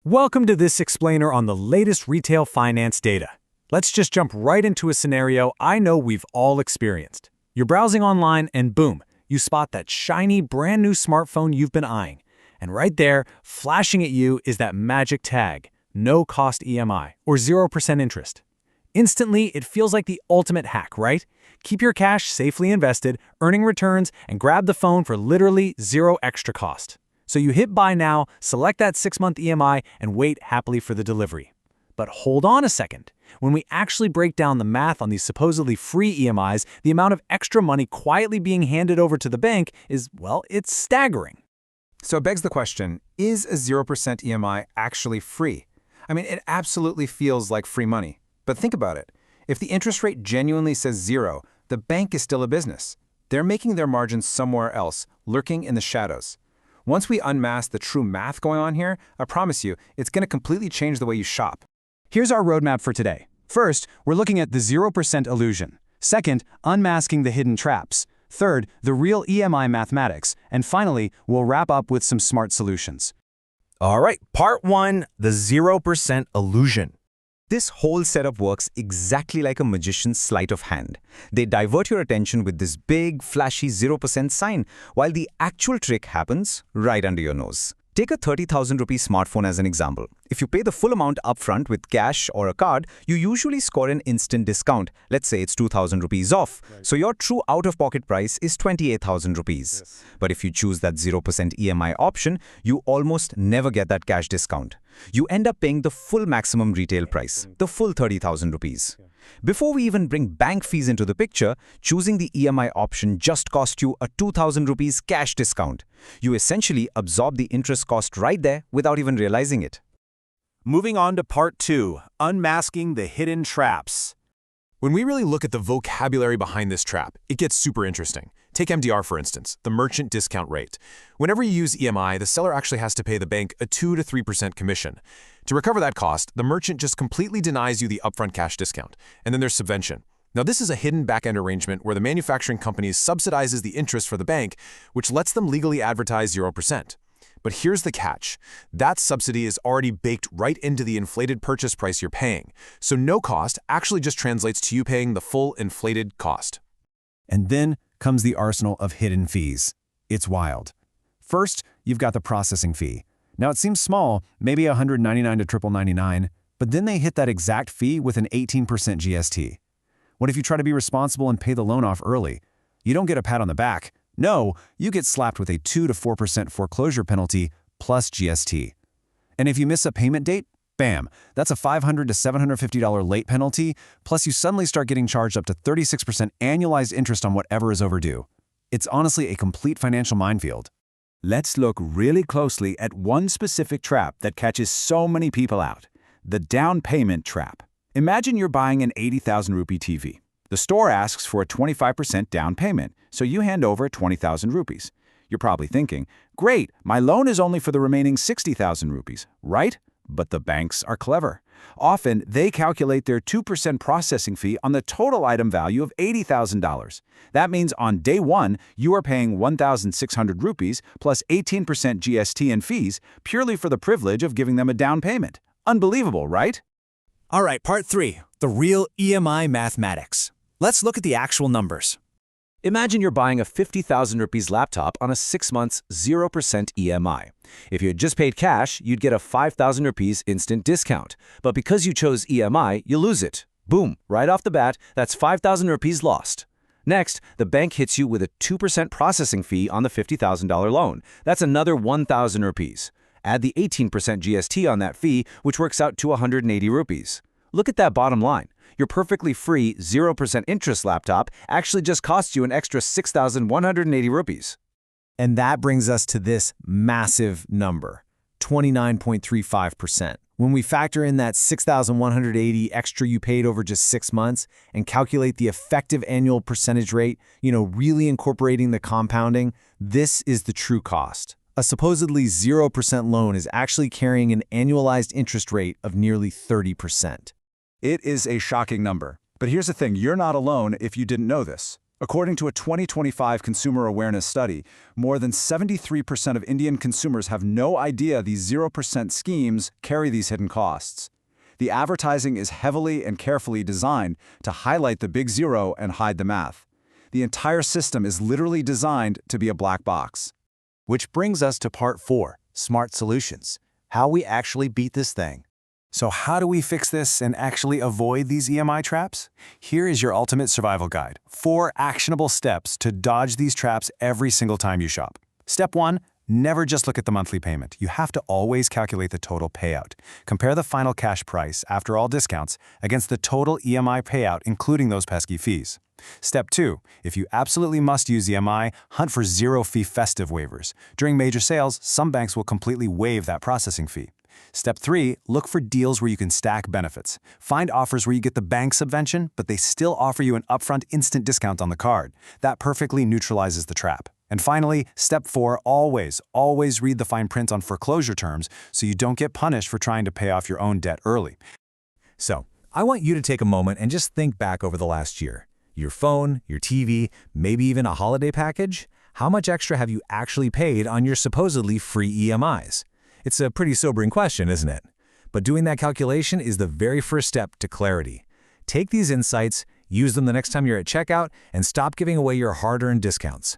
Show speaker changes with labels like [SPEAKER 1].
[SPEAKER 1] Welcome to this explainer on the latest retail finance data. Let's just jump right into a scenario I know we've all experienced. You're browsing online and boom, you spot that shiny brand new smartphone you've been eyeing. And right there, flashing at you is that magic tag, no cost EMI or 0% interest. Instantly, it feels like the ultimate hack, right? Keep your cash safely invested, earning returns, and grab the phone for literally zero extra cost. So you hit buy now, select that 6-month EMI, and wait happily for the delivery. But hold on a second. When we actually break down the math on these supposedly free EMIs, the amount of extra money quietly being handed over to the bank is, well, it's staggering.
[SPEAKER 2] So it begs the question, is a 0% EMI actually free? I mean, it absolutely feels like free money. But think about it. If the interest rate genuinely says 0, the bank is still a business. They're making their margins somewhere else, lurking in the shadows. Once we unmask the true math going on here, I promise you, it's going to completely change the way you shop.
[SPEAKER 1] Here's our roadmap for today. First, we're looking at the 0% illusion. Second, unmasking the hidden traps. Third, the real EMI mathematics. And finally, we'll wrap up with some smart solutions.
[SPEAKER 3] All right, part 1, the 0% illusion. This whole setup works exactly like a magician's sleight of hand. They divert your attention with this big, flashy 0% sign, while the actual trick happens right under your nose. Take a 30,000 rupee smartphone as an example. If you pay the full amount upfront with cash or a card, you usually score an instant discount. Let's say it's 2,000 rupees off. Right. So your true out-of-pocket price is 28,000 rupees. Yes. But if you choose that 0% EMI option, you almost never get that cash discount. You end up paying the full maximum retail price, the full 30,000 rupees. Before we even bring bank fees into the picture, choosing the EMI option just cost you a 2,000 rupees cash discount. You essentially absorb the interest cost right there without even realizing it.
[SPEAKER 1] Moving on to part 2, unmasking the hidden traps.
[SPEAKER 4] When we really look at the vocabulary behind this trap, it gets super interesting. Take MDR, for instance, the merchant discount rate. Whenever you use EMI, the seller actually has to pay the bank a 2 to 3% commission. To recover that cost, the merchant just completely denies you the upfront cash discount. And then there's subvention. Now, this is a hidden back-end arrangement where the manufacturing company subsidizes the interest for the bank, which lets them legally advertise 0%. But here's the catch. That subsidy is already baked right into the inflated purchase price you're paying. So no cost actually just translates to you paying the full inflated cost.
[SPEAKER 5] And then comes the arsenal of hidden fees. It's wild. First, you've got the processing fee. Now it seems small, maybe $199 to $999, but then they hit that exact fee with an 18% GST. What if you try to be responsible and pay the loan off early? You don't get a pat on the back. No, you get slapped with a 2 to 4% foreclosure penalty plus GST. And if you miss a payment date, bam, that's a $500 to $750 late penalty, plus you suddenly start getting charged up to 36% annualized interest on whatever is overdue. It's honestly a complete financial minefield.
[SPEAKER 6] Let's look really closely at one specific trap that catches so many people out, the down payment trap. Imagine you're buying an 80,000 rupee TV. The store asks for a 25% down payment, so you hand over 20,000 rupees. You're probably thinking, great, my loan is only for the remaining 60,000 rupees, right? But the banks are clever. Often, they calculate their 2% processing fee on the total item value of $80,000. That means on day one, you are paying 1,600 rupees plus 18% GST and fees purely for the privilege of giving them a down payment. Unbelievable, right?
[SPEAKER 1] All right, part 3, the real EMI mathematics. Let's look at the actual numbers.
[SPEAKER 7] Imagine you're buying a 50,000 rupees laptop on a 6 months 0% EMI. If you had just paid cash, you'd get a 5,000 rupees instant discount. But because you chose EMI, you lose it. Boom, right off the bat, that's 5,000 rupees lost. Next, the bank hits you with a 2% processing fee on the $50,000 loan. That's another 1,000 rupees. Add the 18% GST on that fee, which works out to 180 rupees. Look at that bottom line. Your perfectly free 0% interest laptop actually just costs you an extra 6,180 rupees.
[SPEAKER 5] And that brings us to this massive number, 29.35%. When we factor in that 6,180 extra you paid over just 6 months and calculate the effective annual percentage rate, really incorporating the compounding, this is the true cost. A supposedly 0% loan is actually carrying an annualized interest rate of nearly 30%.
[SPEAKER 6] It is a shocking number. But here's the thing, you're not alone if you didn't know this. According to a 2025 consumer awareness study, more than 73% of Indian consumers have no idea these 0% schemes carry these hidden costs. The advertising is heavily and carefully designed to highlight the big zero and hide the math. The entire system is literally designed to be a black box.
[SPEAKER 5] Which brings us to part 4, smart solutions. How we actually beat this thing. So how do we fix this and actually avoid these EMI traps? Here is your ultimate survival guide. 4 actionable steps to dodge these traps every single time you shop. Step 1, never just look at the monthly payment. You have to always calculate the total payout. Compare the final cash price, after all discounts, against the total EMI payout, including those pesky fees. Step 2, if you absolutely must use EMI, hunt for zero-fee festive waivers. During major sales, some banks will completely waive that processing fee. Step 3, look for deals where you can stack benefits. Find offers where you get the bank subvention, but they still offer you an upfront instant discount on the card. That perfectly neutralizes the trap. And finally, step 4, always read the fine print on foreclosure terms so you don't get punished for trying to pay off your own debt early.
[SPEAKER 1] So, I want you to take a moment and just think back over the last year. Your phone, your TV, maybe even a holiday package? How much extra have you actually paid on your supposedly free EMIs? It's a pretty sobering question, isn't it? But doing that calculation is the very first step to clarity. Take these insights, use them the next time you're at checkout, and stop giving away your hard-earned discounts.